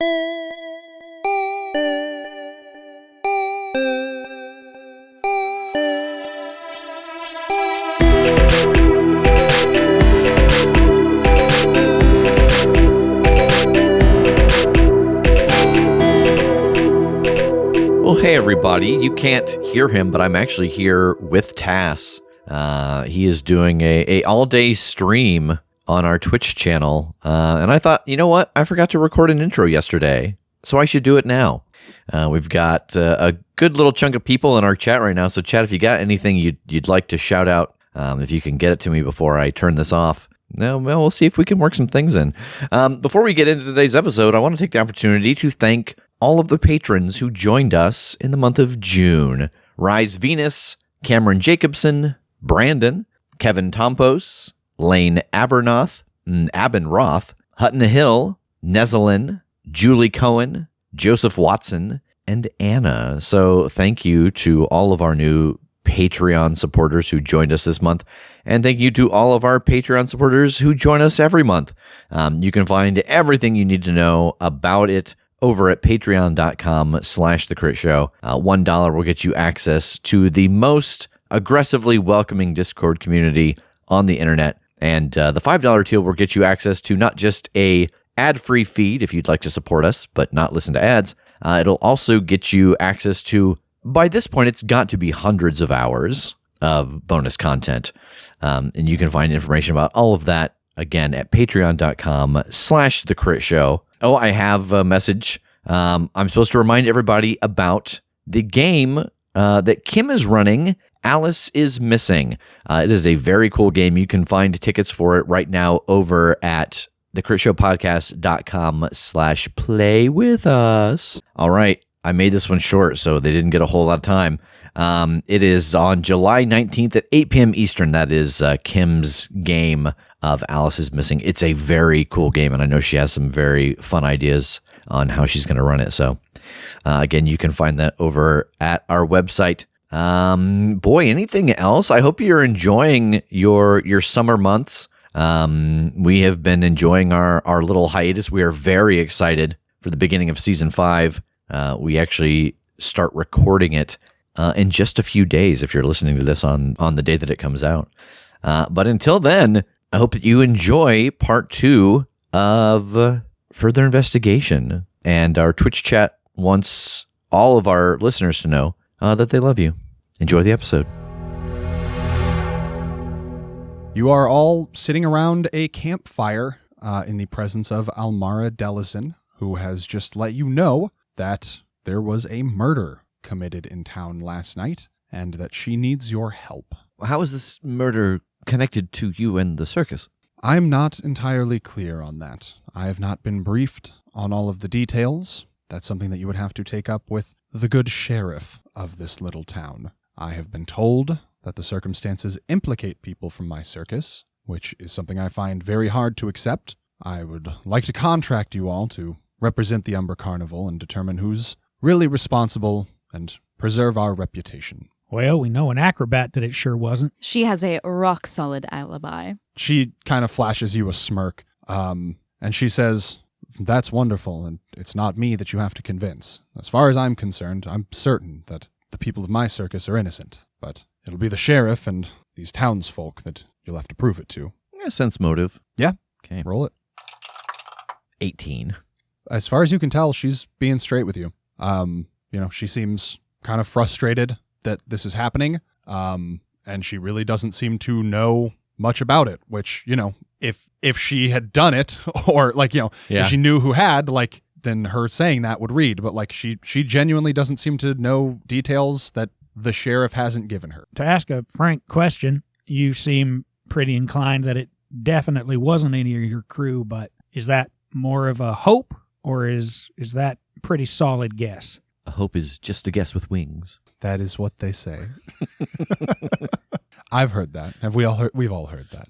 Well, hey, everybody. You can't hear him, but I'm actually here with Tass. He is doing a all-day stream on our Twitch channel. And I thought, you know what? I forgot to record an intro yesterday, so I should do it now. We've got a good little chunk of people in our chat right now. So, chat, if you got anything you'd like to shout out, if you can get it to me before I turn this off. No, well, we'll see if we can work some things in. Before we get into today's episode, I want to take the opportunity to thank all of the patrons who joined us in the month of June. Rise Venus, Cameron Jacobson, Brandon, Kevin Tompos, Lane Abernoth, Hutton Hill, Nezalin, Julie Cohen, Joseph Watson, and Anna. So thank you to all of our new Patreon supporters who joined us this month. And thank you to all of our Patreon supporters who join us every month. You can find everything you need to know about it over at patreon.com/thecritshow. $1 will get you access to the most aggressively welcoming Discord community on the internet. And the $5 tier will get you access to not just a ad-free feed if you'd like to support us, but not listen to ads. It'll also get you access to, by this point, it's got to be hundreds of hours of bonus content. And you can find information about all of that, again, at patreon.com/thecritshow. Oh, I have a message. I'm supposed to remind everybody about the game that Kim is running, Alice is Missing. It is a very cool game. You can find tickets for it right now over at thecritshowpodcast.com/play-with-us. All right. I made this one short, so they didn't get a whole lot of time. It is on July 19th at 8 p.m. Eastern. That is Kim's game of Alice is Missing. It's a very cool game, and I know she has some very fun ideas on how she's going to run it. So, again, you can find that over at our website. Boy, anything else? I hope you're enjoying your summer months. We have been enjoying our little hiatus. We are very excited for the beginning of Season 5. We actually start recording it in just a few days if you're listening to this on the day that it comes out. But until then, I hope that you enjoy part 2 of Further Investigation. And our Twitch chat wants all of our listeners to know that they love you. Enjoy the episode. You are all sitting around a campfire in the presence of Almara Delison, who has just let you know that there was a murder committed in town last night and that she needs your help. How is this murder connected to you and the circus? I'm not entirely clear on that. I have not been briefed on all of the details. That's something that you would have to take up with the good sheriff of this little town. I have been told that the circumstances implicate people from my circus, which is something I find very hard to accept. I would like to contract you all to represent the Umbra Carnival and determine who's really responsible and preserve our reputation. Well, we know an acrobat that it sure wasn't. She has a rock-solid alibi. She kind of flashes you a smirk, and she says, "That's wonderful, and it's not me that you have to convince. As far as I'm concerned, I'm certain that the people of my circus are innocent, but it'll be the sheriff and these townsfolk that you'll have to prove it to." Yeah, sense motive. Yeah. Okay. Roll it. 18. As far as you can tell, she's being straight with you. She seems kind of frustrated that this is happening, and she really doesn't seem to know much about it, which, if she had done it, or, if she knew who had, then her saying that would read, but, she genuinely doesn't seem to know details that the sheriff hasn't given her. To ask a frank question, you seem pretty inclined that it definitely wasn't any of your crew, but is that more of a hope, or is that pretty solid guess? A hope is just a guess with wings. That is what they say. I've heard that. We've all heard that.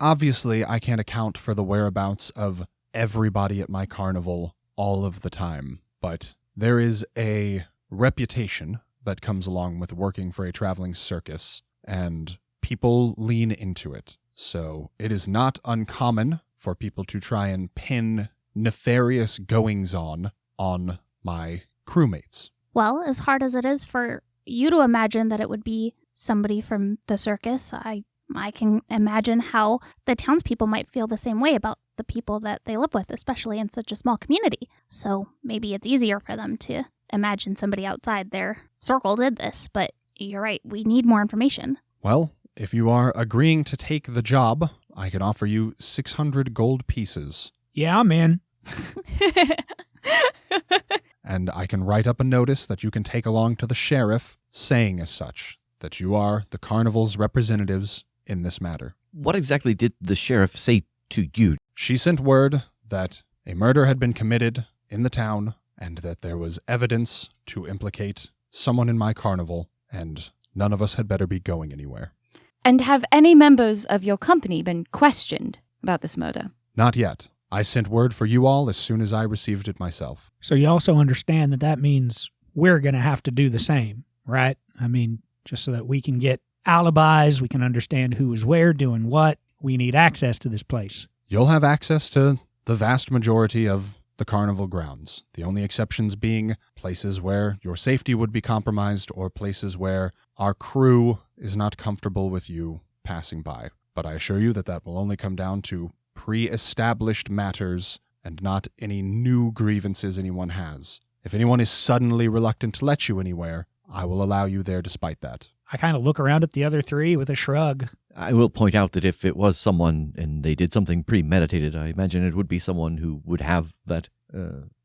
Obviously, I can't account for the whereabouts of everybody at my carnival all of the time, but there is a reputation that comes along with working for a traveling circus, and people lean into it. So it is not uncommon for people to try and pin nefarious goings-on on my crewmates. Well, as hard as it is for you to imagine that it would be somebody from the circus, I can imagine how the townspeople might feel the same way about the people that they live with, especially in such a small community. So maybe it's easier for them to imagine somebody outside their circle did this, but you're right, we need more information. Well, if you are agreeing to take the job, I can offer you 600 gold pieces. Yeah, I'm in. And I can write up a notice that you can take along to the sheriff saying as such, that you are the carnival's representatives in this matter. What exactly did the sheriff say to you? She sent word that a murder had been committed in the town and that there was evidence to implicate someone in my carnival, and none of us had better be going anywhere. And have any members of your company been questioned about this murder? Not yet. I sent word for you all as soon as I received it myself. So you also understand that that means we're going to have to do the same, right? I mean, just so that we can get alibis, we can understand who is where, doing what. We need access to this place. You'll have access to the vast majority of the carnival grounds, the only exceptions being places where your safety would be compromised or places where our crew is not comfortable with you passing by. But I assure you that that will only come down to pre-established matters and not any new grievances anyone has. If anyone is suddenly reluctant to let you anywhere, I will allow you there despite that. I kind of look around at the other three with a shrug. I will point out that if it was someone and they did something premeditated, I imagine it would be someone who would have that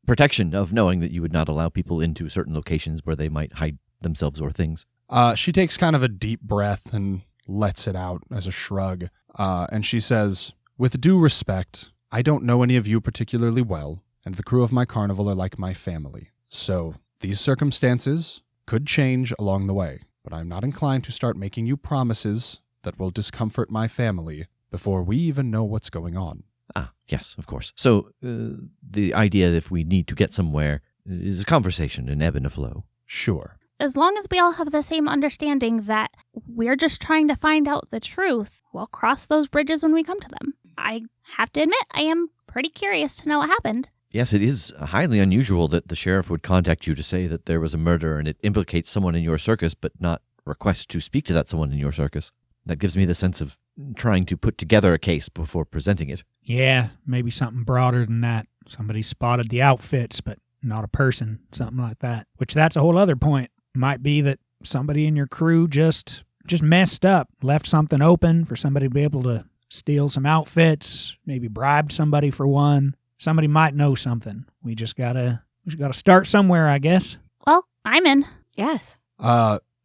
protection of knowing that you would not allow people into certain locations where they might hide themselves or things. She takes kind of a deep breath and lets it out as a shrug, and she says, "With due respect, I don't know any of you particularly well, and the crew of my carnival are like my family. So these circumstances could change along the way, but I'm not inclined to start making you promises that will discomfort my family before we even know what's going on." Ah, yes, of course. So the idea that if we need to get somewhere is a conversation, an ebb and a flow. Sure. As long as we all have the same understanding that we're just trying to find out the truth, we'll cross those bridges when we come to them. I have to admit, I am pretty curious to know what happened. Yes, it is highly unusual that the sheriff would contact you to say that there was a murder and it implicates someone in your circus, but not request to speak to that someone in your circus. That gives me the sense of trying to put together a case before presenting it. Yeah, maybe something broader than that. Somebody spotted the outfits, but not a person, something like that. Which that's a whole other point. Might be that somebody in your crew just messed up, left something open for somebody to be able to steal some outfits, maybe bribed somebody for one. Somebody might know something. We just gotta start somewhere, I guess. Well, I'm in. Yes.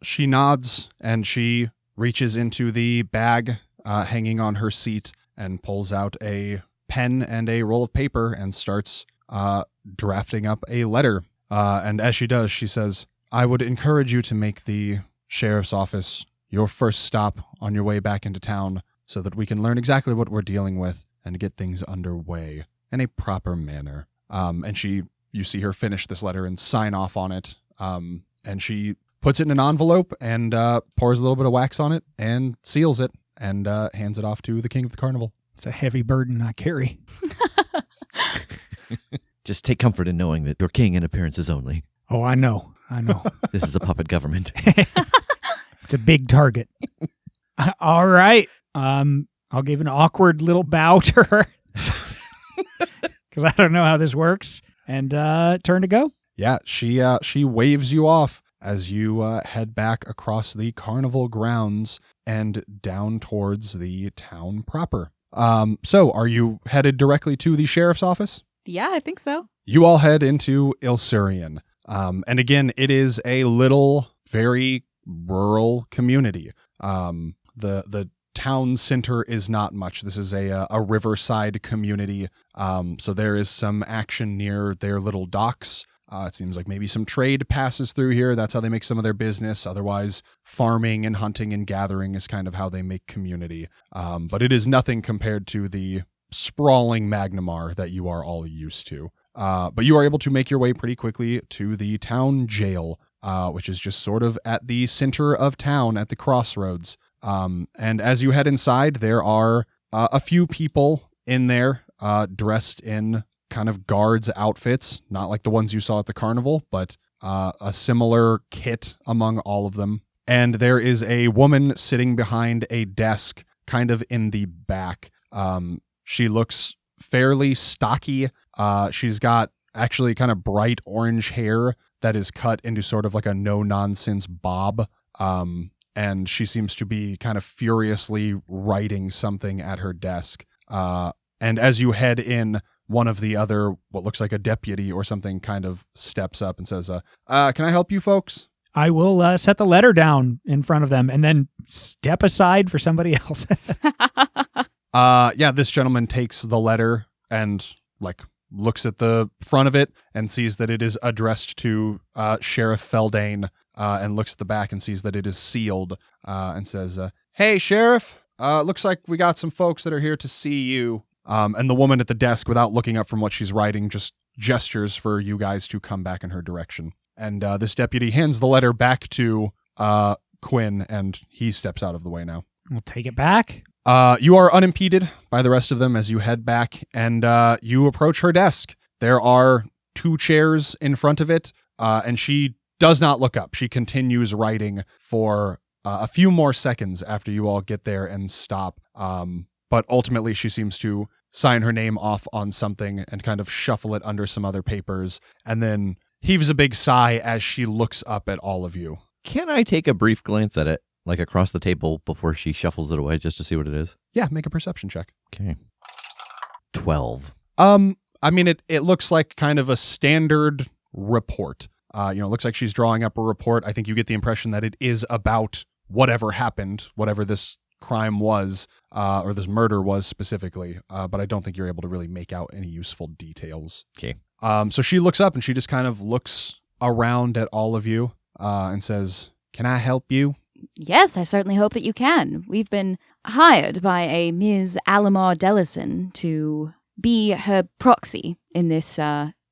She nods and she reaches into the bag hanging on her seat and pulls out a pen and a roll of paper and starts drafting up a letter. And as she does, she says, "I would encourage you to make the sheriff's office your first stop on your way back into town so that we can learn exactly what we're dealing with and get things underway in a proper manner." And you see her finish this letter and sign off on it. And she puts it in an envelope and pours a little bit of wax on it and seals it and hands it off to the king of the carnival. It's a heavy burden I carry. Just take comfort in knowing that you're king in appearances only. Oh, I know. This is a puppet government. It's a big target. All right. I'll give an awkward little bow to her because I don't know how this works. And turn to go. Yeah, she waves you off as you head back across the carnival grounds and down towards the town proper. So are you headed directly to the sheriff's office? Yeah, I think so. You all head into Ilsurian. And again, it is a little, very rural community. The town center is not much. This is a riverside community. So there is some action near their little docks. It seems like maybe some trade passes through here. That's how they make some of their business. Otherwise, farming and hunting and gathering is kind of how they make community. But it is nothing compared to the sprawling Magnamar that you are all used to. But you are able to make your way pretty quickly to the town jail, which is just sort of at the center of town at the crossroads. And as you head inside, there are a few people in there dressed in kind of guards outfits, not like the ones you saw at the carnival, but a similar kit among all of them. And there is a woman sitting behind a desk kind of in the back. She looks fairly stocky. She's got actually kind of bright orange hair that is cut into sort of like a no-nonsense bob. And she seems to be kind of furiously writing something at her desk. And as you head in, one of the other, what looks like a deputy or something, kind of steps up and says, can I help you folks? I will set the letter down in front of them and then step aside for somebody else. Yeah, this gentleman takes the letter and looks at the front of it and sees that it is addressed to Sheriff Feldane, and looks at the back and sees that it is sealed, and says, hey, Sheriff, looks like we got some folks that are here to see you. And the woman at the desk, without looking up from what she's writing, just gestures for you guys to come back in her direction. And this deputy hands the letter back to Quinn, and he steps out of the way now. We'll take it back. You are unimpeded by the rest of them as you head back, and you approach her desk. There are 2 chairs in front of it, and she does not look up. She continues writing for a few more seconds after you all get there and stop. But ultimately, she seems to sign her name off on something and kind of shuffle it under some other papers, and then heaves a big sigh as she looks up at all of you. Can I take a brief glance at it, like across the table before she shuffles it away, just to see what it is? Yeah, make a perception check. Okay. 12. I mean, it looks like kind of a standard report. It looks like she's drawing up a report. I think you get the impression that it is about whatever happened, whatever this crime was, or this murder was specifically, but I don't think you're able to really make out any useful details. Okay. So she looks up and she just kind of looks around at all of you, and says, can I help you? Yes, I certainly hope that you can. We've been hired by a Ms. Alamar Dellison to be her proxy in this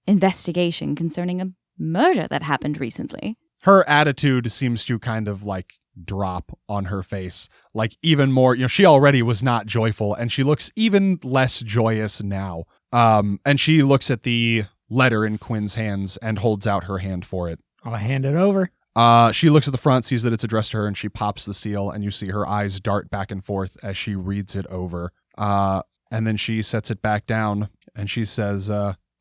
investigation concerning a murder that happened recently. Her attitude seems to kind of drop on her face, even more. She already was not joyful, and she looks even less joyous now. And she looks at the letter in Quinn's hands and holds out her hand for it. I'll hand it over. She looks at the front, sees that it's addressed to her, and she pops the seal, and you see her eyes dart back and forth as she reads it over. And then she sets it back down, and she says,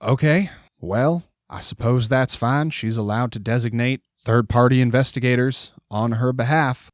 okay, well, I suppose that's fine. She's allowed to designate third-party investigators on her behalf.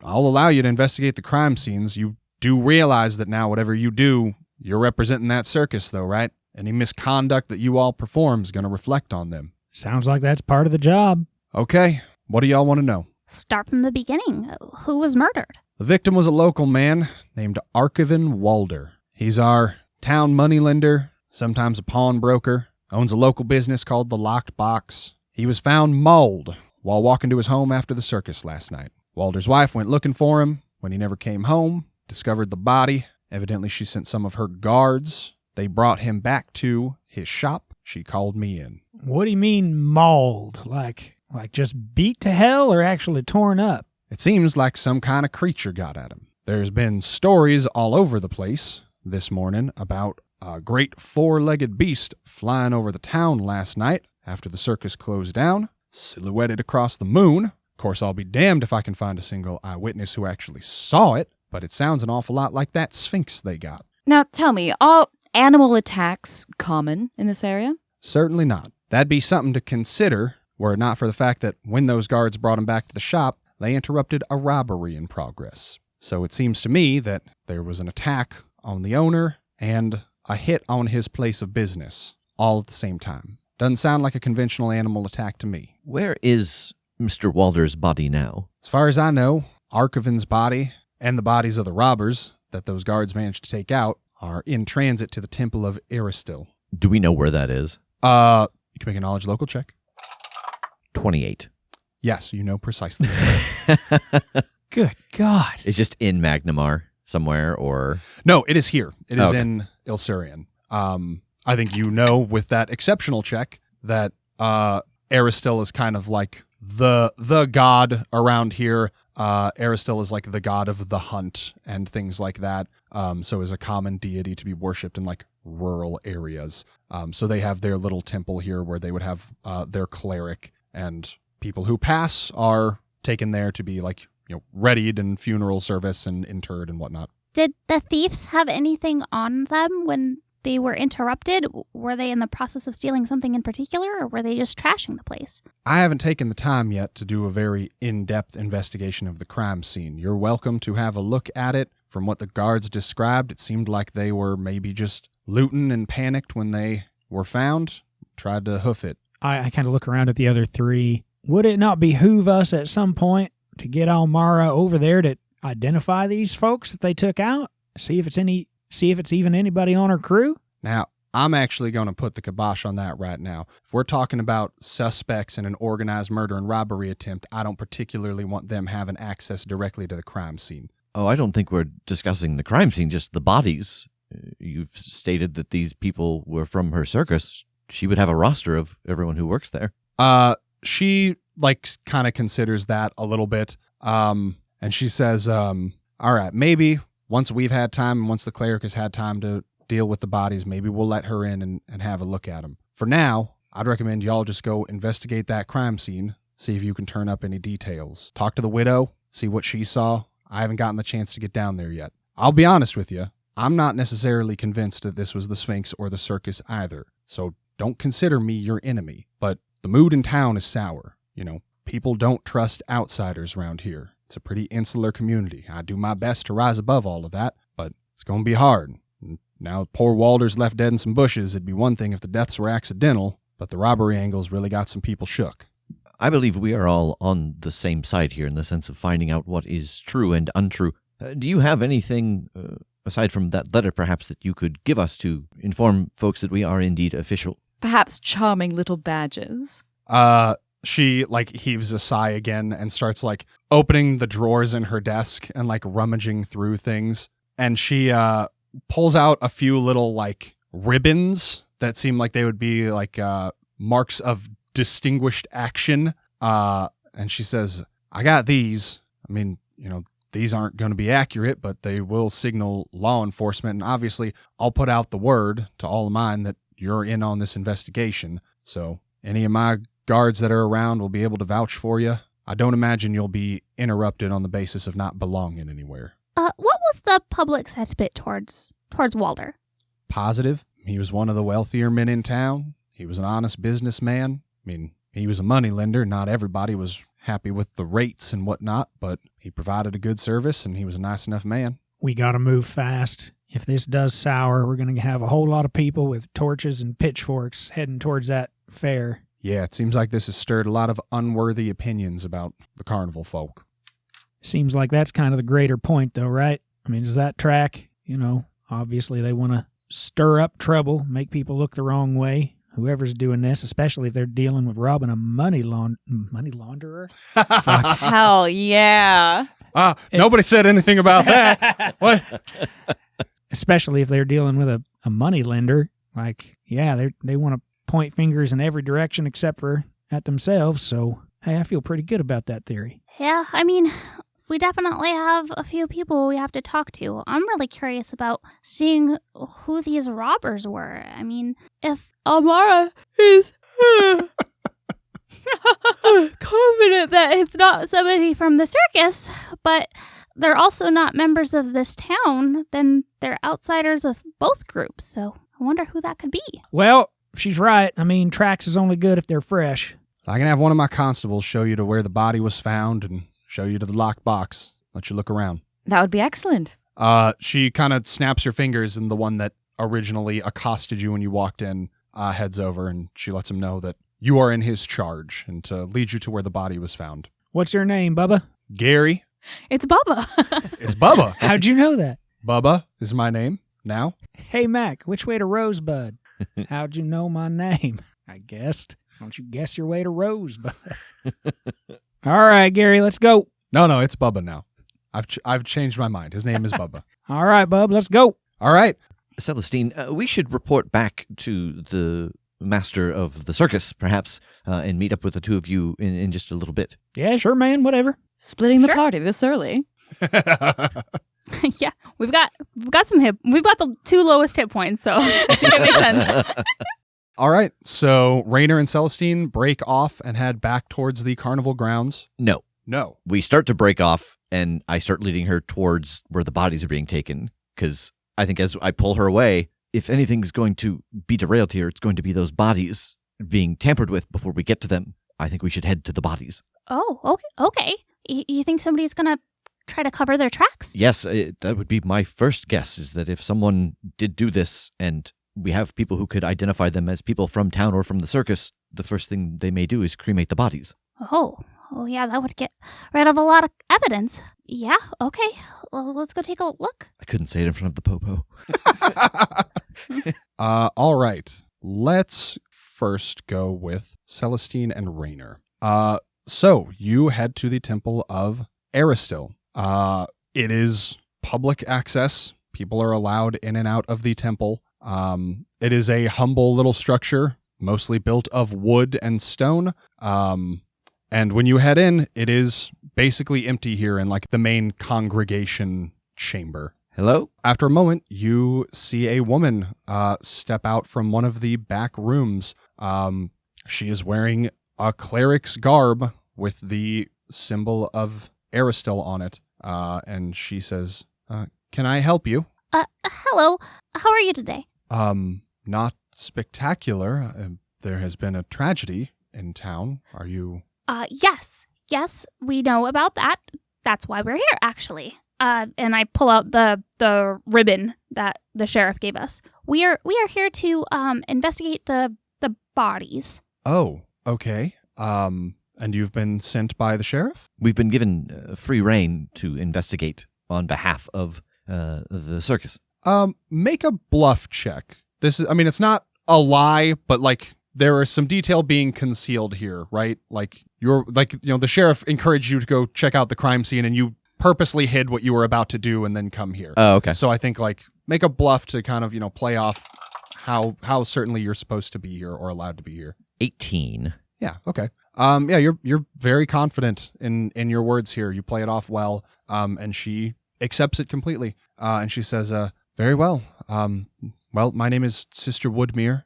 I'll allow you to investigate the crime scenes. You do realize that now whatever you do, you're representing that circus, though, right? Any misconduct that you all perform is going to reflect on them. Sounds like that's part of the job. Okay, what do y'all want to know? Start from the beginning. Who was murdered? The victim was a local man named Archivin Walder. He's our town moneylender, sometimes a pawnbroker, owns a local business called the Locked Box. He was found mauled while walking to his home after the circus last night. Walder's wife went looking for him. When he never came home, discovered the body. Evidently, she sent some of her guards. They brought him back to his shop. She called me in. What do you mean mauled? Like just beat to hell or actually torn up? It seems like some kind of creature got at him. There's been stories all over the place this morning about a great 4-legged beast flying over the town last night after the circus closed down, silhouetted across the moon. Of course, I'll be damned if I can find a single eyewitness who actually saw it, but it sounds an awful lot like that sphinx they got. Now, tell me, are animal attacks common in this area? Certainly not. That'd be something to consider were it not for the fact that when those guards brought him back to the shop, they interrupted a robbery in progress. So it seems to me that there was an attack on the owner and a hit on his place of business, all at the same time. Doesn't sound like a conventional animal attack to me. Where is Mr. Walder's body now? As far as I know, Archivin's body and the bodies of the robbers that those guards managed to take out are in transit to the Temple of Aristil. Do we know where that is? You can make a knowledge local check. 28. Yes, you know precisely. Good God. It's just in Magnamar somewhere, or... No, it is here. It is Okay. in Ilsurian. I think you know with that exceptional check that Aristil is kind of like the god around here. Aristil is like the god of the hunt and things like that. So is a common deity to be worshipped in like rural areas. So they have their little temple here where they would have their cleric, and people who pass are taken there to be like, readied and funeral service and interred and whatnot. Did the thieves have anything on them when they were interrupted? Were they in the process of stealing something in particular, or were they just trashing the place? I haven't taken the time yet to do a very in-depth investigation of the crime scene. You're welcome to have a look at it. From what the guards described, it seemed like they were maybe just looting and panicked when they were found. Tried to hoof it. I kind of look around at the other three. Would it not behoove us at some point to get Almara over there to identify these folks that they took out? See if it's even anybody on her crew? Now, I'm actually going to put the kibosh on that right now. If we're talking about suspects in an organized murder and robbery attempt, I don't particularly want them having access directly to the crime scene. Oh, I don't think we're discussing the crime scene, just the bodies. You've stated that these people were from her circus. She would have a roster of everyone who works there. She, kind of considers that a little bit. And she says, all right, maybe once we've had time and once the cleric has had time to deal with the bodies, maybe we'll let her in and have a look at them. For now, I'd recommend y'all just go investigate that crime scene, see if you can turn up any details. Talk to the widow, see what she saw. I haven't gotten the chance to get down there yet. I'll be honest with you, I'm not necessarily convinced that this was the Sphinx or the circus either, so don't consider me your enemy. But the mood in town is sour. People don't trust outsiders around here. It's a pretty insular community. I do my best to rise above all of that, but it's going to be hard. Now, poor Walder's left dead in some bushes. It'd be one thing if the deaths were accidental, but the robbery angles really got some people shook. I believe we are all on the same side here in the sense of finding out what is true and untrue. Do you have anything, aside from that letter, perhaps, that you could give us to inform folks that we are indeed official? Perhaps charming little badges. She, heaves a sigh again and starts, opening the drawers in her desk and, rummaging through things. And she, pulls out a few little, ribbons that seem like they would be, marks of distinguished action. And she says, I got these. I mean, these aren't going to be accurate, but they will signal law enforcement. And obviously, I'll put out the word to all of mine that you're in on this investigation. So any of my guards that are around will be able to vouch for you. I don't imagine you'll be interrupted on the basis of not belonging anywhere. What was the public sentiment towards Walder? Positive. He was one of the wealthier men in town. He was an honest businessman. I mean, he was a moneylender. Not everybody was happy with the rates and whatnot, but he provided a good service, and he was a nice enough man. We got to move fast. If this does sour, we're going to have a whole lot of people with torches and pitchforks heading towards that fair. Yeah, it seems like this has stirred a lot of unworthy opinions about the carnival folk. Seems like that's kind of the greater point, though, right? I mean, does that track? Obviously they want to stir up trouble, make people look the wrong way. Whoever's doing this, especially if they're dealing with robbing a money launderer. Fuck. Hell yeah. Nobody said anything about that. What? Especially if they're dealing with a money lender. They want to point fingers in every direction except for at themselves. So, hey, I feel pretty good about that theory. Yeah, I mean, we definitely have a few people we have to talk to. I'm really curious about seeing who these robbers were. I mean, if Almara is confident that it's not somebody from the circus, but they're also not members of this town, then they're outsiders of both groups. So I wonder who that could be. Well, she's right. I mean, tracks is only good if they're fresh. I can have one of my constables show you to where the body was found and show you to the locked box. Let you look around. That would be excellent. She kind of snaps her fingers, and the one that originally accosted you when you walked in heads over, and she lets him know that you are in his charge and to lead you to where the body was found. What's your name, Bubba? Gary. It's Bubba. It's Bubba. How'd you know that? Bubba is my name now. Hey, Mac, which way to Rosebud? How'd you know my name? I guessed. Don't you guess your way to Rosebud? All right, Gary, let's go. No, it's Bubba now. I've changed my mind. His name is Bubba. All right, Bub, let's go. All right. Celestine, we should report back to the master of the circus, perhaps, and meet up with the two of you in just a little bit. Yeah, sure, man, whatever. Splitting the Sure. party this early. Yeah, we've got some we've got the 2 lowest hit points, so I think it makes sense. All right, so Rayner and Celestine break off and head back towards the carnival grounds. No. We start to break off, and I start leading her towards where the bodies are being taken, because I think as I pull her away, if anything's going to be derailed here, it's going to be those bodies being tampered with before we get to them. I think we should head to the bodies. Oh, okay. You think somebody's going to try to cover their tracks? Yes, that would be my first guess, is that if someone did do this and we have people who could identify them as people from town or from the circus, the first thing they may do is cremate the bodies. Oh yeah, that would get rid of a lot of evidence. Yeah, okay. Well, let's go take a look. I couldn't say it in front of the popo. All right. Let's first go with Celestine and Rayner. So you head to the Temple of Aristil. It is public access. People are allowed in and out of the temple. It is a humble little structure, mostly built of wood and stone. And when you head in, it is basically empty here in like the main congregation chamber. Hello? After a moment, you see a woman step out from one of the back rooms. She is wearing a cleric's garb with the symbol of Aristil on it. And she says, can I help you? Hello. How are you today? Not spectacular. There has been a tragedy in town. Are you... Yes, we know about that. That's why we're here, actually. And I pull out the ribbon that the sheriff gave us. We are here to investigate the bodies. Oh, okay. And you've been sent by the sheriff? We've been given free rein to investigate on behalf of the circus. Make a bluff check. It's not a lie, but like there is some detail being concealed here, right? Like the sheriff encouraged you to go check out the crime scene and you purposely hid what you were about to do and then come here. Oh, okay. So I think like make a bluff to kind of, play off how certainly you're supposed to be here or allowed to be here. 18. Yeah, okay. You're very confident in your words here. You play it off well. And she accepts it completely. And she says, very well. Well, my name is Sister Woodmere.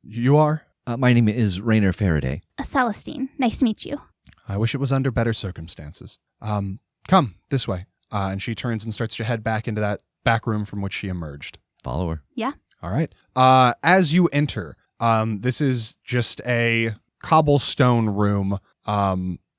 You are? My name is Rayner Faraday. Celestine. Nice to meet you. I wish it was under better circumstances. Come, this way. And she turns and starts to head back into that back room from which she emerged. Follow her. Yeah. All right. As you enter, this is just a cobblestone room.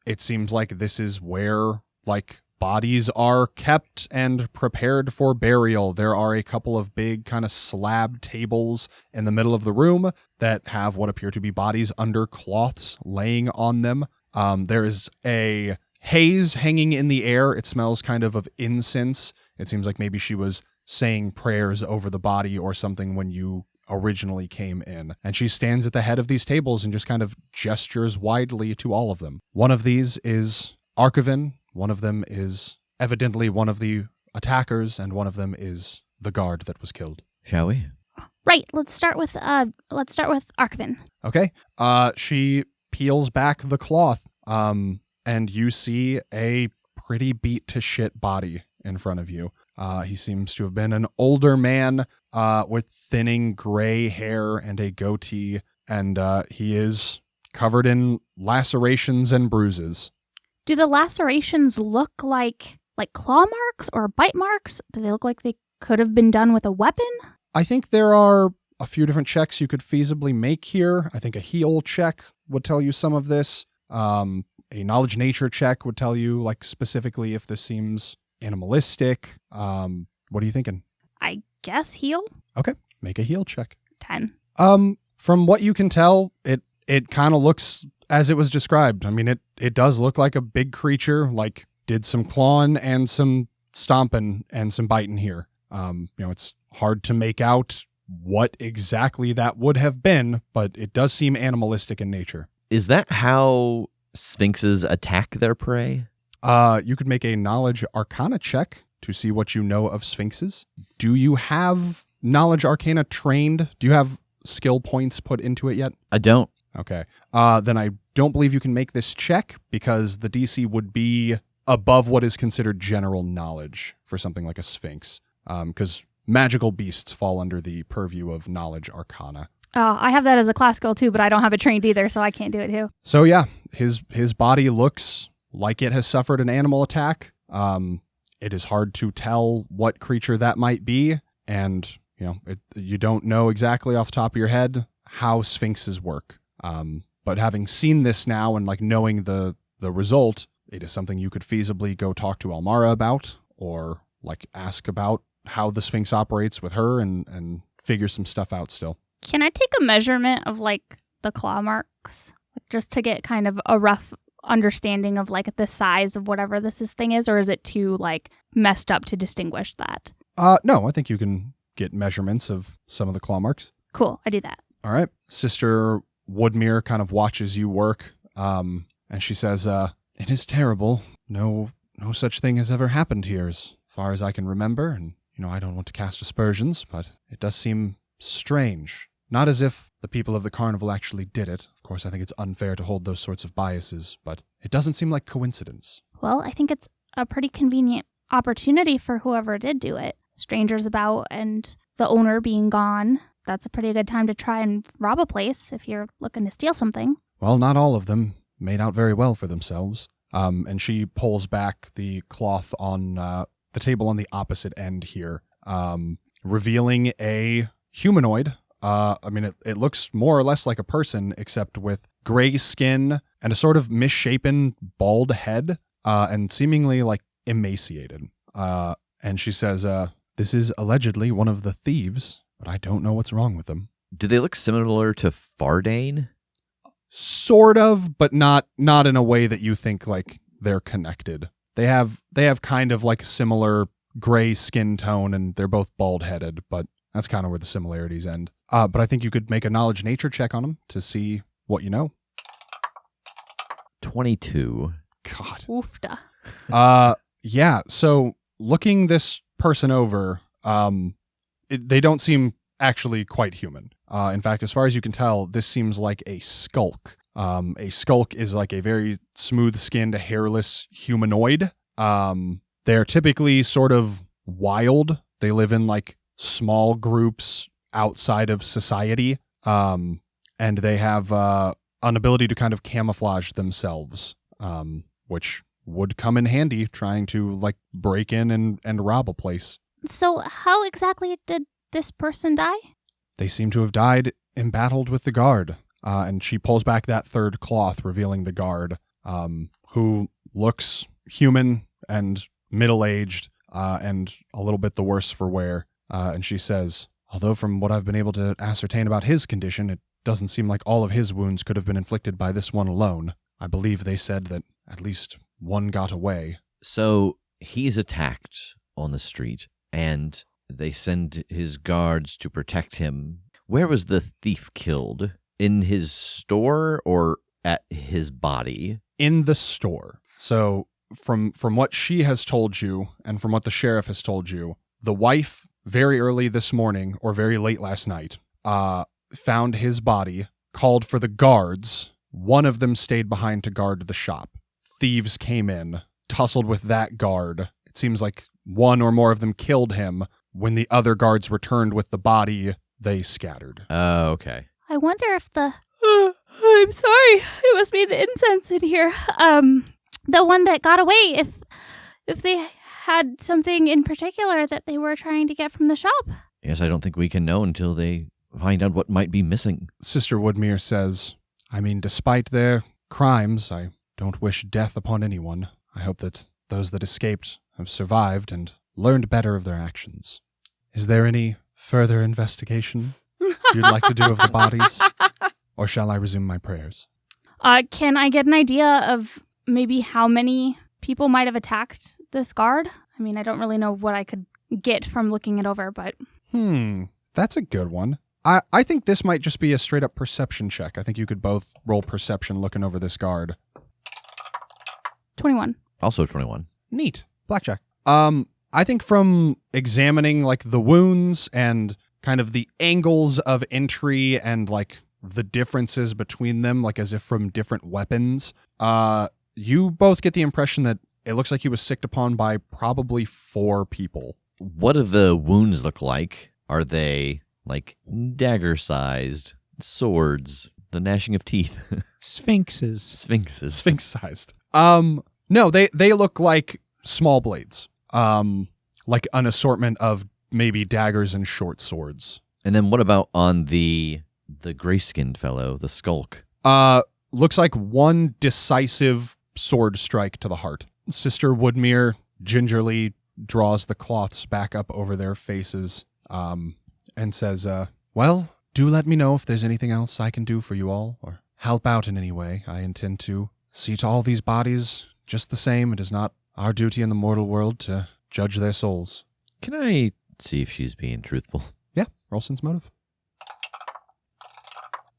It seems like this is where, like, bodies are kept and prepared for burial. There are a couple of big kind of slab tables in the middle of the room that have what appear to be bodies under cloths laying on them. There is a haze hanging in the air. It smells kind of incense. It seems like maybe she was saying prayers over the body or something when you originally came in. And she stands at the head of these tables and just kind of gestures widely to all of them. One of these is Archivin. One of them is evidently one of the attackers, and one of them is the guard that was killed. Shall we? Right. Let's start with Archivin. Okay. She peels back the cloth, and you see a pretty beat to shit body in front of you. He seems to have been an older man with thinning gray hair and a goatee, and he is covered in lacerations and bruises. Do the lacerations look like claw marks or bite marks? Do they look like they could have been done with a weapon? I think there are a few different checks you could feasibly make here. I think a heal check would tell you some of this. A knowledge nature check would tell you, like, specifically if this seems animalistic. What are you thinking? I guess heal. Okay, make a heal check. 10. From what you can tell, it kind of looks as it was described. I mean, it does look like a big creature, like did some clawing and some stomping and some biting here. It's hard to make out what exactly that would have been, but it does seem animalistic in nature. Is that how sphinxes attack their prey? You could make a knowledge arcana check to see what you know of sphinxes. Do you have knowledge arcana trained? Do you have skill points put into it yet? I don't. Okay. Then I don't believe you can make this check because the DC would be above what is considered general knowledge for something like a sphinx, because magical beasts fall under the purview of knowledge arcana. I have that as a class skill too, but I don't have it trained either, so I can't do it too. So yeah, his body looks like it has suffered an animal attack. It is hard to tell what creature that might be, and you don't know exactly off the top of your head how sphinxes work. But having seen this now and like knowing the result, it is something you could feasibly go talk to Almara about, or like ask about how the sphinx operates with her and figure some stuff out still. Can I take a measurement of like the claw marks just to get kind of a rough understanding of like the size of whatever this thing is, or is it too like messed up to distinguish that? No, I think you can get measurements of some of the claw marks. Cool, I do that. All right. Sister Woodmere kind of watches you work, and she says, it is terrible. No such thing has ever happened here as far as I can remember, and I don't want to cast aspersions, but it does seem strange. Not as if the people of the carnival actually did it. Of course, I think it's unfair to hold those sorts of biases, but it doesn't seem like coincidence. Well, I think it's a pretty convenient opportunity for whoever did do it. Strangers about and the owner being gone. That's a pretty good time to try and rob a place if you're looking to steal something. Well, not all of them made out very well for themselves. And she pulls back the cloth on the table on the opposite end here, revealing a humanoid. It looks more or less like a person, except with gray skin and a sort of misshapen bald head, and seemingly like emaciated. And she says, this is allegedly one of the thieves, but I don't know what's wrong with them. Do they look similar to Faraday? Sort of, but not in a way that you think like they're connected. They have kind of like similar gray skin tone, and they're both bald-headed, but that's kind of where the similarities end. But I think you could make a knowledge nature check on them to see what you know. 22. God. Oofda. Yeah, so looking this person over, they don't seem actually quite human. In fact, as far as you can tell, this seems like a skulk. A skulk is like a very smooth-skinned, hairless humanoid. They're typically sort of wild. They live in like small groups outside of society, and they have an ability to kind of camouflage themselves, which would come in handy trying to like break in and rob a place. So how exactly did this person die? They seem to have died embattled with the guard. And she pulls back that third cloth, revealing the guard, who looks human and middle-aged, and a little bit the worse for wear. And she says, although from what I've been able to ascertain about his condition, it doesn't seem like all of his wounds could have been inflicted by this one alone. I believe they said that at least one got away. So he's attacked on the street, and they send his guards to protect him. Where was the thief killed? In his store or at his body? In the store. So from what she has told you and from what the sheriff has told you, the wife very early this morning or very late last night found his body, called for the guards. One of them stayed behind to guard the shop. Thieves came in, tussled with that guard. It seems like one or more of them killed him. When the other guards returned with the body, they scattered. Oh, okay. I wonder if I'm sorry. It must be the incense in here. The one that got away, if they had something in particular that they were trying to get from the shop. Yes, I don't think we can know until they find out what might be missing. Sister Woodmere says, despite their crimes, I don't wish death upon anyone. I hope that those that escaped have survived and learned better of their actions. Is there any further investigation you'd like to do of the bodies? Or shall I resume my prayers? Can I get an idea of maybe how many people might have attacked this guard? I don't really know what I could get from looking it over, but... That's a good one. I think this might just be a straight-up perception check. I think you could both roll perception looking over this guard. 21. Also 21. Neat. Blackjack. I think from examining, like, the wounds and kind of the angles of entry and, like, the differences between them, like, as if from different weapons, you both get the impression that it looks like he was sicked upon by probably 4 people. What do the wounds look like? Are they like dagger-sized, swords, the gnashing of teeth? Sphinxes. Sphinx-sized. No, they look like small blades. Like an assortment of maybe daggers and short swords. And then what about on the gray-skinned fellow, the skulk? Looks like one decisive sword strike to the heart. Sister Woodmere gingerly draws the cloths back up over their faces, and says, well, do let me know if there's anything else I can do for you all, or help out in any way. I intend to see to all these bodies just the same. It is not our duty in the mortal world to judge their souls. Can I see if she's being truthful? Yeah, roll sense motive.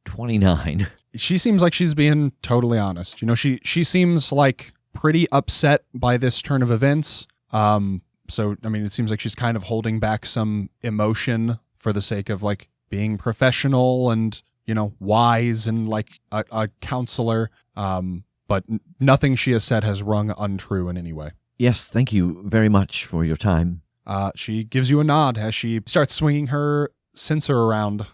29. She seems like she's being totally honest. You know, she seems like pretty upset by this turn of events. So, I mean, it seems like she's kind of holding back some emotion for the sake of, like, being professional and, you know, wise and, like, a counselor. But nothing she has said has rung untrue in any way. Yes, thank you very much for your time. She gives you a nod as she starts swinging her censer around,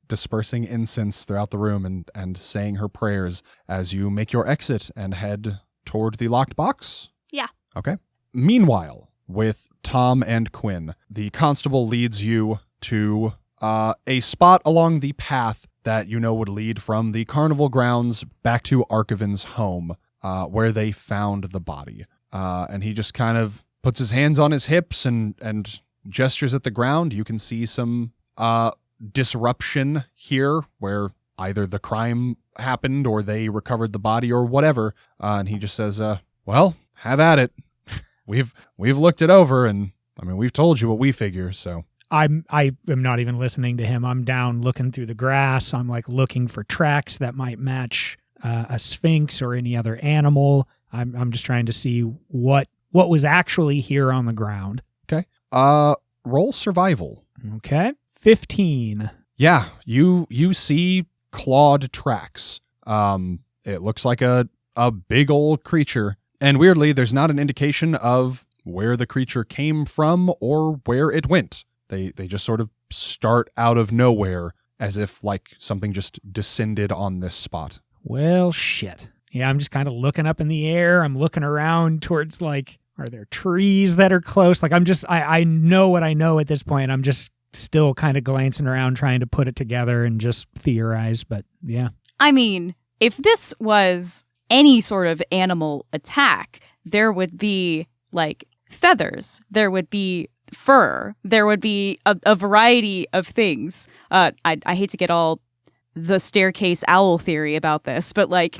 dispersing incense throughout the room and saying her prayers as you make your exit and head toward the locked box. Yeah. Okay. Meanwhile, with Tom and Quinn, the constable leads you to a spot along the path that you know would lead from the carnival grounds back to Archivan's home, where they found the body. And he just kind of puts his hands on his hips and gestures at the ground. You can see some disruption here where either the crime happened or they recovered the body or whatever. And he just says, well, have at it. We've looked it over, and I mean, we've told you what we figure, so. I am not even listening to him. I'm down looking through the grass. I'm like looking for tracks that might match a sphinx or any other animal. I'm just trying to see what was actually here on the ground. Okay. Roll survival. Okay. 15. Yeah, you see clawed tracks. It looks like a big old creature. And weirdly, there's not an indication of where the creature came from or where it went. They just sort of start out of nowhere as if like something just descended on this spot. Well, shit. Yeah, I'm just kind of looking up in the air. I'm looking around towards like, are there trees that are close? Like I know what I know at this point. I'm just still kind of glancing around trying to put it together and just theorize. But yeah. I mean, if this was any sort of animal attack, there would be like feathers, there would be fur, there would be a variety of things. I hate to get all the staircase owl theory about this, but like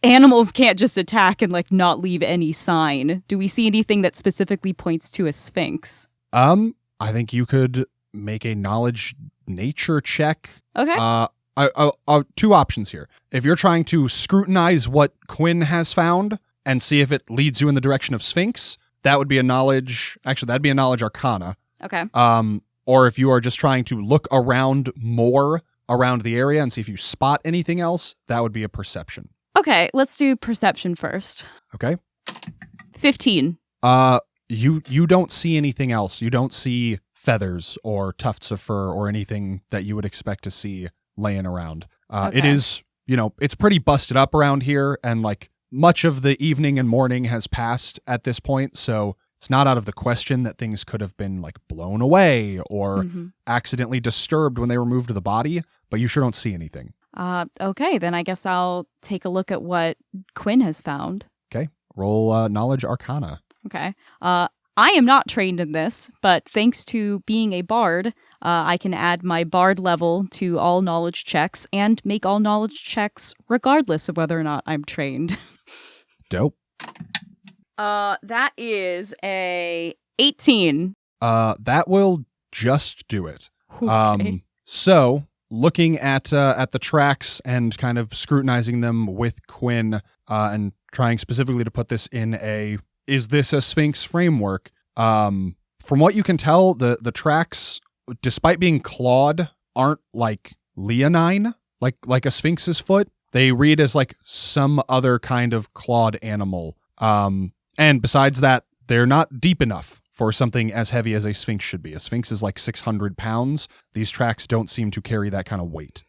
animals can't just attack and like not leave any sign. Do we see anything that specifically points to a sphinx? I think you could make a knowledge nature check. Okay. Two options here. If you're trying to scrutinize what Quinn has found and see if it leads you in the direction of Sphinx, that would be a knowledge. Actually, that'd be a knowledge arcana. Okay. Or if you are just trying to look around more around the area and see if you spot anything else, that would be a perception. Okay, let's do perception first. Okay. 15. You don't see anything else. You don't see feathers or tufts of fur or anything that you would expect to see laying around. Okay. It is, it's pretty busted up around here, and like much of the evening and morning has passed at this point, so it's not out of the question that things could have been like blown away or accidentally disturbed when they were moved to the body, but you sure don't see anything. Okay, then I guess I'll take a look at what Quinn has found. Okay, roll knowledge arcana. Okay. I am not trained in this, but thanks to being a bard, I can add my bard level to all knowledge checks and make all knowledge checks regardless of whether or not I'm trained. Dope. That is a 18. That will just do it. Okay. So looking at the tracks and kind of scrutinizing them with Quinn, and trying specifically to put this in is this a Sphinx framework? From what you can tell, the tracks, despite being clawed, aren't like leonine, like a Sphinx's foot. They read as like some other kind of clawed animal. And besides that, they're not deep enough for something as heavy as a Sphinx should be. A Sphinx is like 600 pounds. These tracks don't seem to carry that kind of weight.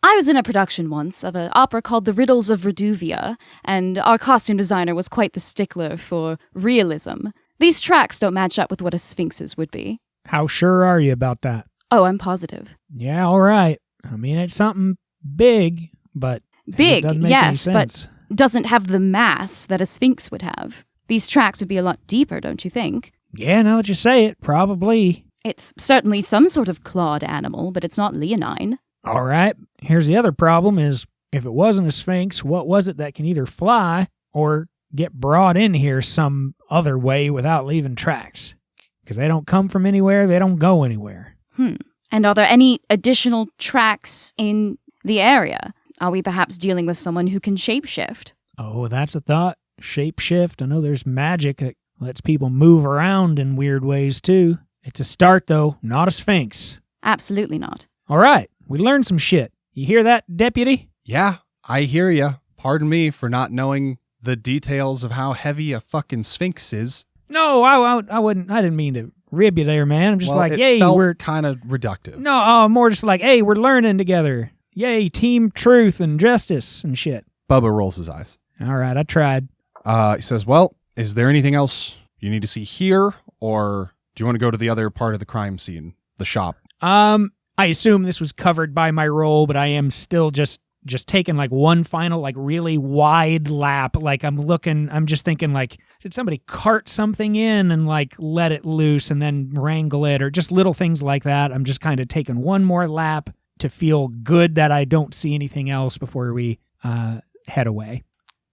I was in a production once of an opera called The Riddles of Reduvia, and our costume designer was quite the stickler for realism. These tracks don't match up with what a Sphinx's would be. How sure are you about that? Oh, I'm positive. Yeah, all right. I mean, it's something big, but it Big, doesn't make yes, any sense. but doesn't have the mass that a Sphinx would have. These tracks would be a lot deeper, don't you think? Yeah, now that you say it, probably. It's certainly some sort of clawed animal, but it's not leonine. All right. Here's the other problem is, if it wasn't a Sphinx, what was it that can either fly or get brought in here some other way without leaving tracks? Because they don't come from anywhere, they don't go anywhere. And are there any additional tracks in the area? Are we perhaps dealing with someone who can shapeshift? Oh, that's a thought. Shapeshift. I know there's magic that lets people move around in weird ways, too. It's a start, though, not a Sphinx. Absolutely not. All right, we learned some shit. You hear that, Deputy? Yeah, I hear ya. Pardon me for not knowing the details of how heavy a fucking Sphinx is. No, I wouldn't. I didn't mean to rib you there, man. I'm just like, yay, we're kind of reductive. No, more just like, hey, we're learning together. Yay, team truth and justice and shit. Bubba rolls his eyes. All right, I tried. He says, well, is there anything else you need to see here, or do you want to go to the other part of the crime scene, the shop? I assume this was covered by my roll, but I am still just taking like one final, like really wide lap. Like I'm just thinking like, did somebody cart something in and like let it loose and then wrangle it, or just little things like that. I'm just kind of taking one more lap to feel good that I don't see anything else before we head away.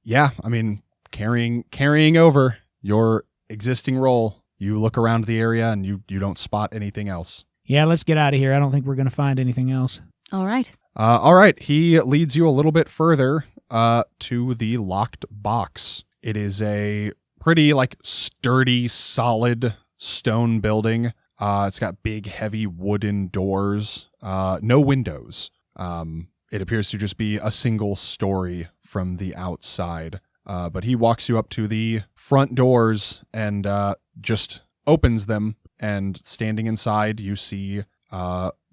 Yeah, I mean, carrying over your existing roll, you look around the area and you don't spot anything else. Yeah, let's get out of here. I don't think we're going to find anything else. All right. All right, he leads you a little bit further to the locked box. It is a pretty, like, sturdy, solid stone building. It's got big, heavy wooden doors, no windows. It appears to just be a single story from the outside. But he walks you up to the front doors and just opens them, and standing inside, you see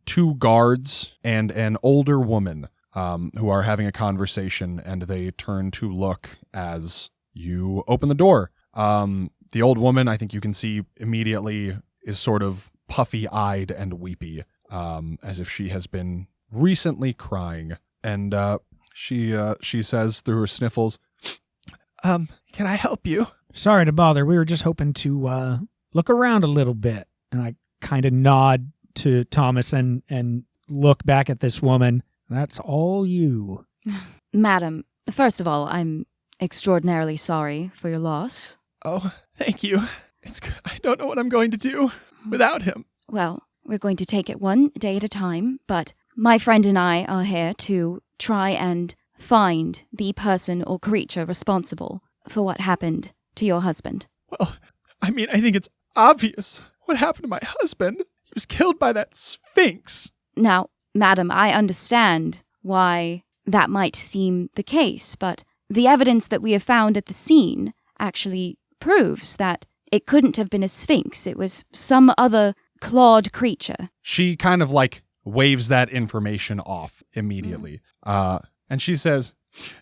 two guards and an older woman who are having a conversation, and they turn to look as you open the door. The old woman, I think you can see immediately, is sort of puffy-eyed and weepy, as if she has been recently crying. And she says through her sniffles, can I help you? Sorry to bother. We were just hoping to look around a little bit. And I kind of nod to Thomasin and look back at this woman. That's all you. Madam, first of all, I'm extraordinarily sorry for your loss. Oh, thank you. I don't know what I'm going to do without him. Well, we're going to take it one day at a time, but my friend and I are here to try and find the person or creature responsible for what happened to your husband. Well, I mean, I think it's obvious what happened to my husband. He was killed by that Sphinx. Now, madam, I understand why that might seem the case, but the evidence that we have found at the scene actually proves that it couldn't have been a Sphinx. It was some other clawed creature. She kind of like waves that information off immediately. And she says,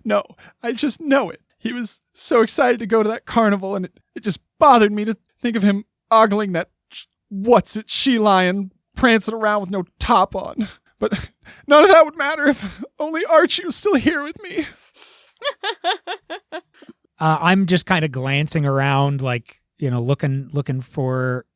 No, I just know it. He was so excited to go to that carnival, and it just bothered me to think of him ogling that she lion prancing around with no top on. But none of that would matter if only Archie was still here with me. I'm just kind of glancing around, like, you know, looking for,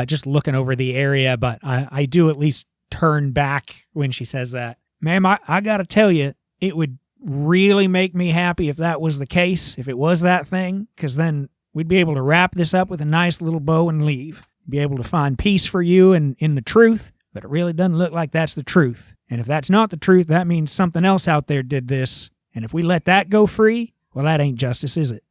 just looking over the area. But I do at least turn back when she says that. Ma'am, I got to tell you, it would really make me happy if that was the case, if it was that thing, because then we'd be able to wrap this up with a nice little bow and leave. Be able to find peace for you and in the truth, but it really doesn't look like that's the truth. And if that's not the truth, that means something else out there did this. And if we let that go free, well, that ain't justice, is it?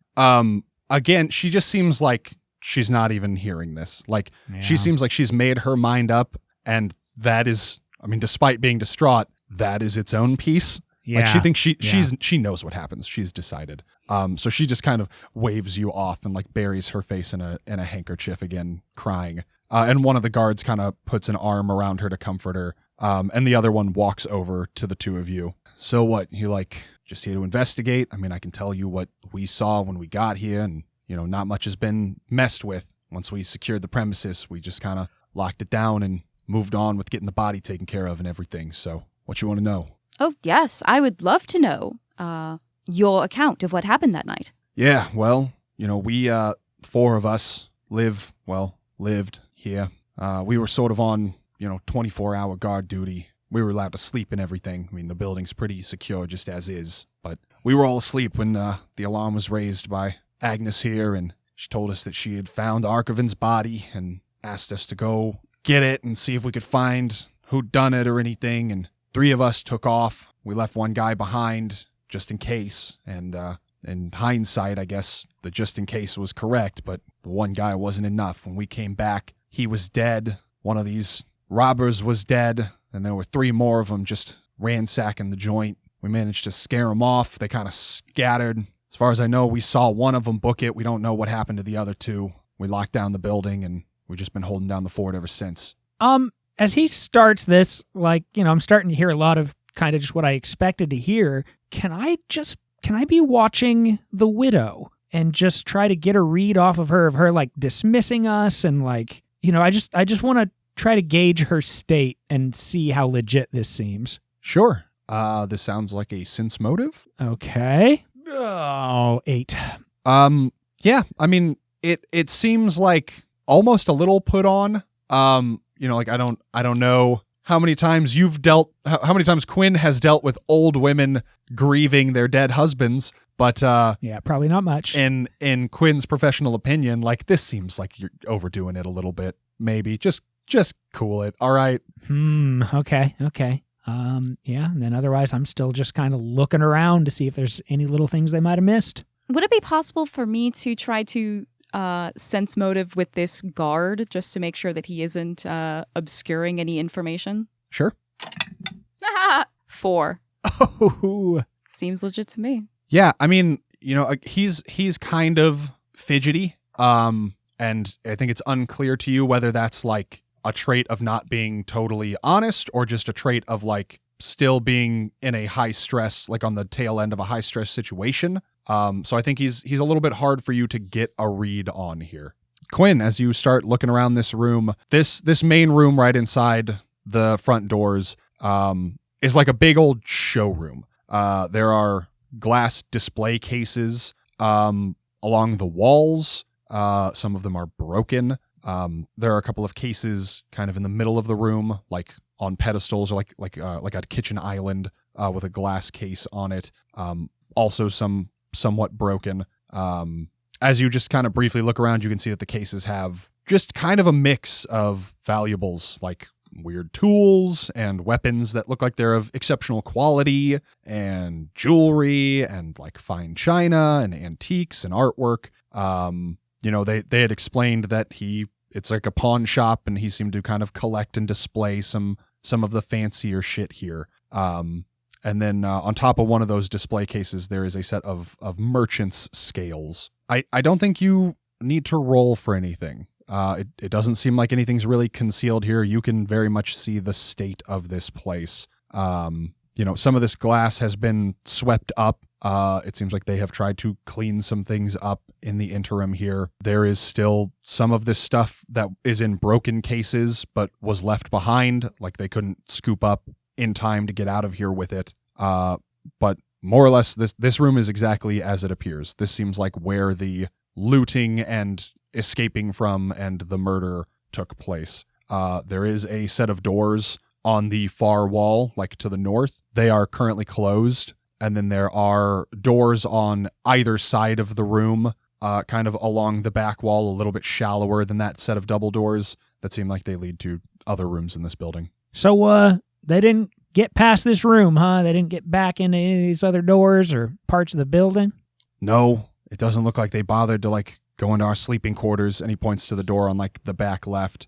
Again, she just seems like she's not even hearing this. Like, She seems like she's made her mind up, and that is, I mean, despite being distraught, that is its own peace. Yeah. Like she thinks Yeah. she knows what happens. She's decided. So she just kind of waves you off and like buries her face in a handkerchief again, crying. And one of the guards kind of puts an arm around her to comfort her. And the other one walks over to the two of you. So what? You like just here to investigate? I mean, I can tell you what we saw when we got here, and not much has been messed with. Once we secured the premises, we just kind of locked it down and moved on with getting the body taken care of and everything. So what you want to know? Oh, yes, I would love to know your account of what happened that night. Yeah, well, we, 4 of us lived here. We were sort of on, 24-hour guard duty. We were allowed to sleep and everything. I mean, the building's pretty secure just as is. But we were all asleep when the alarm was raised by Agnes here, and she told us that she had found Archivin's body and asked us to go get it and see if we could find who'd done it or anything. And 3 of us took off. We left one guy behind just in case. And in hindsight, I guess the just in case was correct, but the one guy wasn't enough. When we came back, he was dead. One of these robbers was dead, and there were 3 more of them just ransacking the joint. We managed to scare them off. They kind of scattered. As far as I know, we saw one of them book it. We don't know what happened to the other 2. We locked down the building, and we've just been holding down the fort ever since. As he starts this, I'm starting to hear a lot of kind of just what I expected to hear. Can I be watching the widow and just try to get a read off of her like dismissing us and like, I just want to try to gauge her state and see how legit this seems. Sure. This sounds like a sense motive. Okay. Oh, 8. Yeah, I mean, it seems like almost a little put on. Like I don't know how many times how many times Quinn has dealt with old women grieving their dead husbands, but yeah, probably not much. In Quinn's professional opinion, like this seems like you're overdoing it a little bit. Maybe just cool it. All right. Okay. Yeah, and then otherwise I'm still just kind of looking around to see if there's any little things they might have missed. Would it be possible for me to try to sense motive with this guard just to make sure that he isn't obscuring any information? Sure. 4. Oh, Seems legit to me. Yeah, I mean, he's kind of fidgety, and I think it's unclear to you whether that's like a trait of not being totally honest or just a trait of like still being in a high stress, like on the tail end of a high stress situation. So I think he's a little bit hard for you to get a read on here. Quinn, as you start looking around this room, this main room right inside the front doors is like a big old showroom. There are glass display cases along the walls. Some of them are broken. There are a couple of cases kind of in the middle of the room, like on pedestals, or like a kitchen island with a glass case on it. Also somewhat broken. As you just kind of briefly look around, you can see that the cases have just kind of a mix of valuables, like weird tools and weapons that look like they're of exceptional quality, and jewelry and like fine china and antiques and artwork. They had explained that it's like a pawn shop, and he seemed to kind of collect and display some of the fancier shit here. And then on top of one of those display cases, there is a set of merchant's scales. I don't think you need to roll for anything. It doesn't seem like anything's really concealed here. You can very much see the state of this place. Some of this glass has been swept up. It seems like they have tried to clean some things up in the interim here. There is still some of this stuff that is in broken cases, but was left behind, like they couldn't scoop up in time to get out of here with it. But more or less, this room is exactly as it appears. This seems like where the looting and escaping from and the murder took place. There is a set of doors on the far wall, like to the north. They are currently closed. And then there are doors on either side of the room, kind of along the back wall, a little bit shallower than that set of double doors that seem like they lead to other rooms in this building. So, they didn't get past this room, huh? They didn't get back into any of these other doors or parts of the building? No, it doesn't look like they bothered to like go into our sleeping quarters. And he points to the door on like the back left.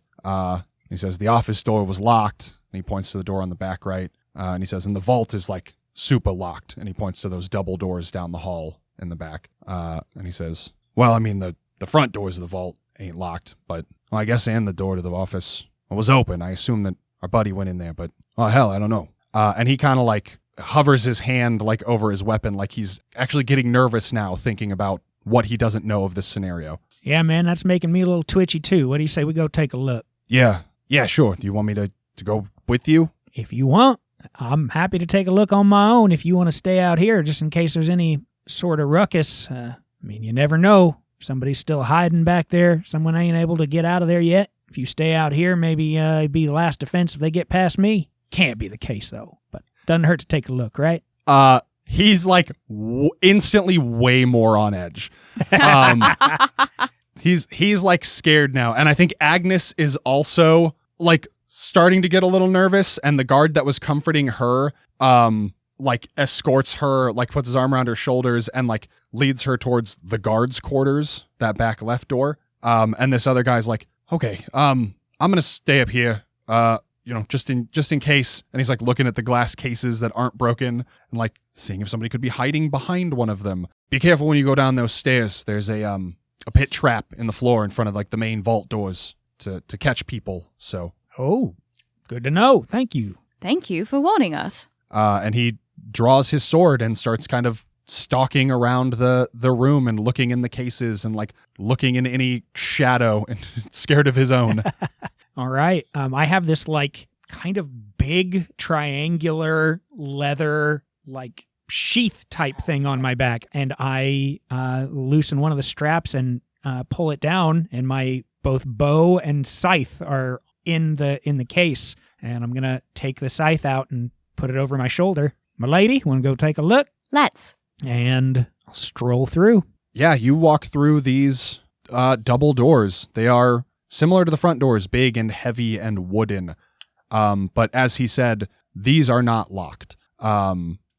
He says the office door was locked. And he points to the door on the back right. And he says, and the vault is like super locked. And he points to those double doors down the hall in the back. And he says, well, I mean, the front doors of the vault ain't locked, but I guess and the door to the office was open. I assume that our buddy went in there, but oh, hell, I don't know. And he kind of like hovers his hand like over his weapon, like he's actually getting nervous now thinking about what he doesn't know of this scenario. Yeah, man, that's making me a little twitchy too. What do you say we go take a look? Yeah, sure. Do you want me to go with you? If you want, I'm happy to take a look on my own if you want to stay out here just in case there's any sort of ruckus. I mean, you never know. Somebody's still hiding back there. Someone ain't able to get out of there yet. If you stay out here, maybe it'd be the last defense if they get past me. Can't be the case, though. But doesn't hurt to take a look, right? He's like instantly way more on edge. He's like scared now. And I think Agnes is also like starting to get a little nervous. And the guard that was comforting her, like escorts her, like puts his arm around her shoulders and like leads her towards the guards' quarters, that back left door. And this other guy's like, okay, I'm going to stay up here, just in case. And he's like looking at the glass cases that aren't broken and like seeing if somebody could be hiding behind one of them. Be careful when you go down those stairs. There's a pit trap in the floor in front of like the main vault doors to catch people. So. Oh, good to know. Thank you. Thank you for warning us. And he draws his sword and starts kind of stalking around the room and looking in the cases and like looking in any shadow and scared of his own. All right. I have this like kind of big triangular leather like sheath type thing on my back, and I loosen one of the straps and pull it down, and my both bow and scythe are in the case, and I'm gonna take the scythe out and put it over my shoulder. My lady, want to go take a look? Let's. And I'll stroll through. Yeah, you walk through these double doors. They are similar to the front doors, big and heavy and wooden. But as he said, these are not locked.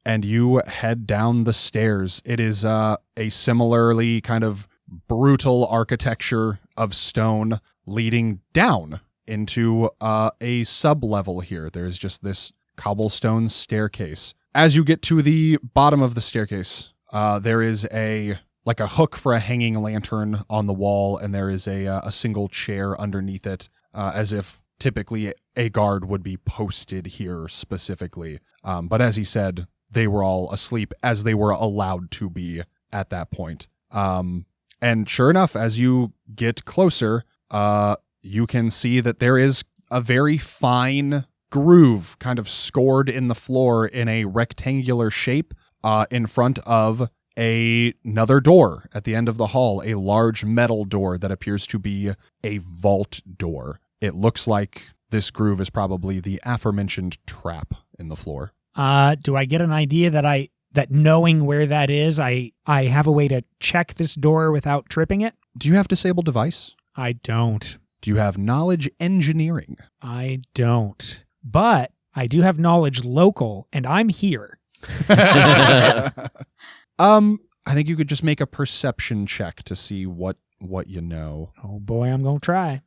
And you head down the stairs. It is a similarly kind of brutal architecture of stone leading down into a sub-level here. There's just this cobblestone staircase. As you get to the bottom of the staircase, there is a hook for a hanging lantern on the wall, and there is a single chair underneath it, as if typically a guard would be posted here specifically. But as he said, they were all asleep, as they were allowed to be at that point. And sure enough, as you get closer, you can see that there is a very fine groove kind of scored in the floor in a rectangular shape in front of another door at the end of the hall, a large metal door that appears to be a vault door. It looks like this groove is probably the aforementioned trap in the floor. Do I get an idea that knowing where that is, I have a way to check this door without tripping it? Do you have disable device? I don't. Do you have knowledge engineering? I don't. But I do have knowledge local, and I'm here. I think you could just make a perception check to see what you know. Oh boy, I'm going to try.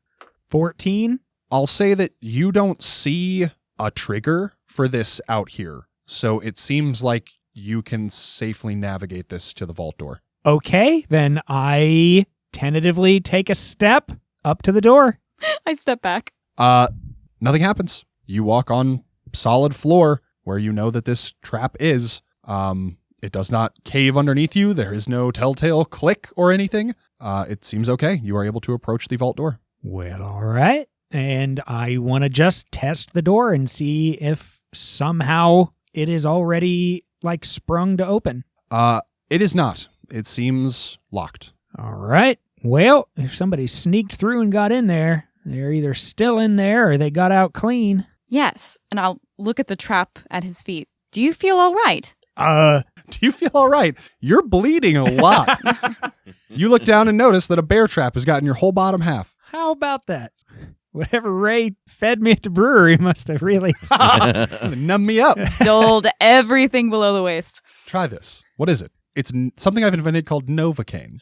14? I'll say that you don't see a trigger for this out here, so it seems like you can safely navigate this to the vault door. Okay, then I tentatively take a step up to the door. I step back. Nothing happens. You walk on solid floor where you know that this trap is. It does not cave underneath you. There is no telltale click or anything. It seems okay. You are able to approach the vault door. Well, all right. And I want to just test the door and see if somehow it is already like sprung to open. It is not. It seems locked. All right. Well, if somebody sneaked through and got in there, they're either still in there or they got out clean. Yes, and I'll look at the trap at his feet. Do you feel all right? Do you feel all right? You're bleeding a lot. You look down and notice that a bear trap has gotten your whole bottom half. How about that? Whatever Ray fed me at the brewery must have really numbed me up. Doled everything below the waist. Try this. What is it? It's something I've invented called Novocaine.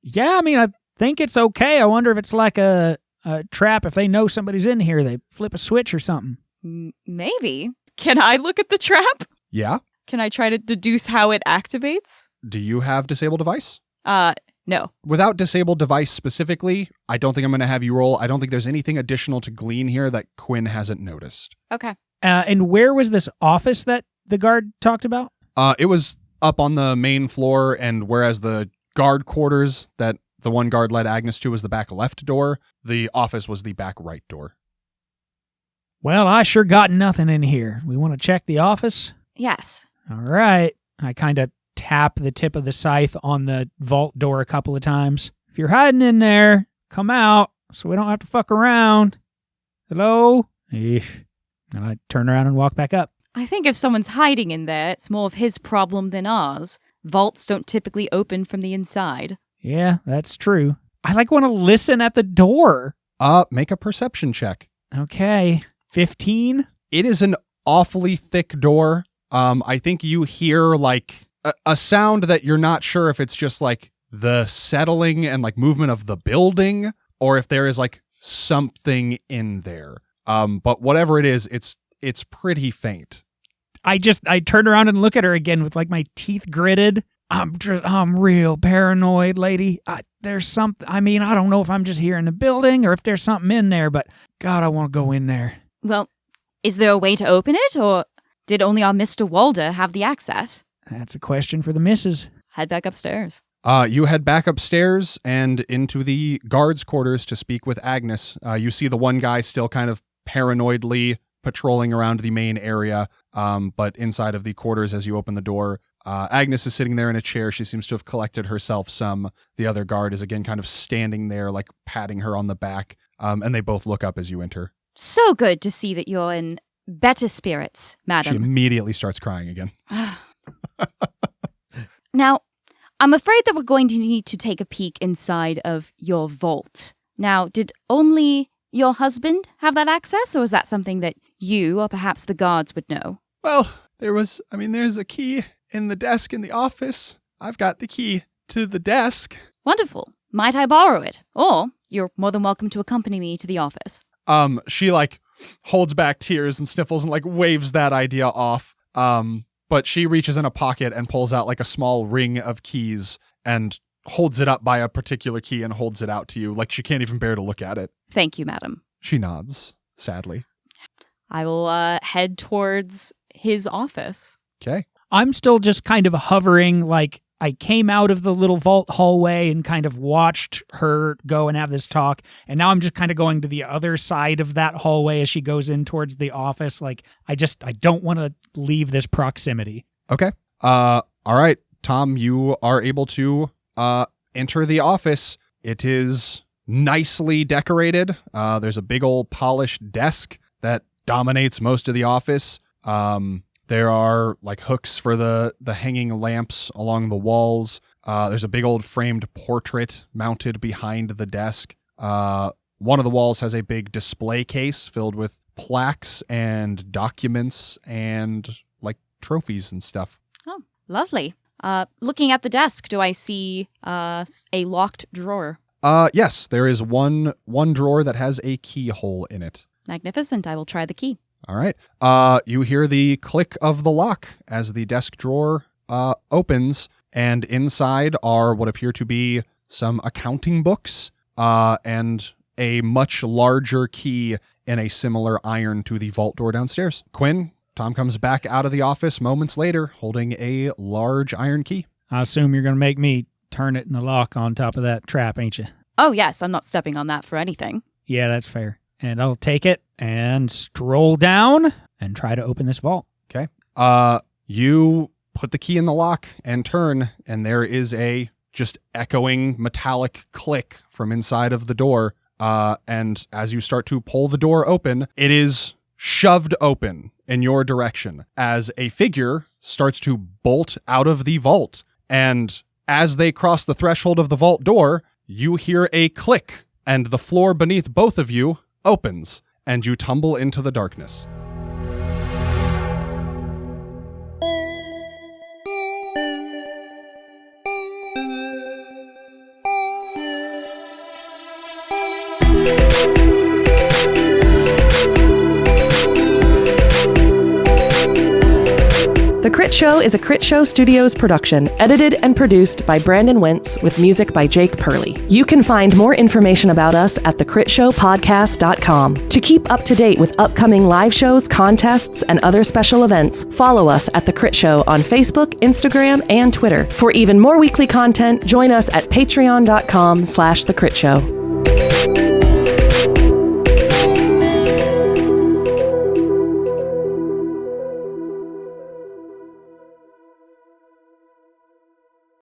Yeah, I mean, I think it's okay. I wonder if it's like a trap. If they know somebody's in here, they flip a switch or something. Maybe. Can I look at the trap? Yeah? Can I try to deduce how it activates? Do you have disable device? No. Without disable device specifically, I don't think I'm going to have you roll. I don't think there's anything additional to glean here that Quinn hasn't noticed. Okay. And where was this office that the guard talked about? It was up on the main floor, and whereas the guard quarters that the one guard led Agnes to was the back left door, the office was the back right door. Well, I sure got nothing in here. We want to check the office? Yes. All right. I kind of tap the tip of the scythe on the vault door a couple of times. If you're hiding in there, come out so we don't have to fuck around. Hello? Eesh. And I turn around and walk back up. I think if someone's hiding in there, it's more of his problem than ours. Vaults don't typically open from the inside. Yeah, that's true. I want to listen at the door. Make a perception check. Okay. 15? It is an awfully thick door. I think you hear a sound that you're not sure if it's just the settling and movement of the building or if there is something in there. But whatever it is, it's pretty faint. I turn around and look at her again with my teeth gritted. I'm real paranoid, lady. There's something. I don't know if I'm just here in the building or if there's something in there, but God, I want to go in there. Well, is there a way to open it, or did only our Mr. Walder have the access? That's a question for the missus. Head back upstairs. You head back upstairs and into the guards' quarters to speak with Agnes. You see the one guy still kind of paranoidly patrolling around the main area, but inside of the quarters as you open the door, Agnes is sitting there in a chair. She seems to have collected herself some. The other guard is again kind of standing there, patting her on the back, and they both look up as you enter. So good to see that you're in better spirits, madam. She immediately starts crying again. Now, I'm afraid that we're going to need to take a peek inside of your vault. Now, did only your husband have that access, or is that something that you or perhaps the guards would know? Well, there's a key in the desk in the office. I've got the key to the desk. Wonderful. Might I borrow it? Or you're more than welcome to accompany me to the office. She holds back tears and sniffles and waves that idea off. But she reaches in a pocket and pulls out a small ring of keys and holds it up by a particular key and holds it out to you. She can't even bear to look at it. Thank you, madam. She nods, sadly. I will head towards his office. Okay. I'm still just kind of hovering, I came out of the little vault hallway and kind of watched her go and have this talk, and now I'm just kind of going to the other side of that hallway as she goes in towards the office. I don't want to leave this proximity. Okay. All right, Tom, you are able to enter the office. It is nicely decorated. There's a big old polished desk that dominates most of the office. There are hooks for the hanging lamps along the walls. There's a big old framed portrait mounted behind the desk. One of the walls has a big display case filled with plaques and documents and trophies and stuff. Oh, lovely. Looking at the desk, do I see a locked drawer? Yes, there is one drawer that has a keyhole in it. Magnificent. I will try the key. All right. You hear the click of the lock as the desk drawer opens, and inside are what appear to be some accounting books and a much larger key in a similar iron to the vault door downstairs. Quinn, Tom comes back out of the office moments later holding a large iron key. I assume you're going to make me turn it in the lock on top of that trap, ain't you? Oh, yes. I'm not stepping on that for anything. Yeah, that's fair. And I'll take it and stroll down and try to open this vault. Okay. You put the key in the lock and turn, and there is a just echoing metallic click from inside of the door. And as you start to pull the door open, it is shoved open in your direction as a figure starts to bolt out of the vault. And as they cross the threshold of the vault door, you hear a click, and the floor beneath both of you opens, and you tumble into the darkness. Critshow is a Critshow Studios production, edited and produced by Brandon Wentz with music by Jake Purley. You can find more information about us at thecritshowpodcast.com. To keep up to date with upcoming live shows, contests, and other special events, follow us at The Crit Show on Facebook, Instagram, and Twitter. For even more weekly content, join us at patreon.com/thecritShow.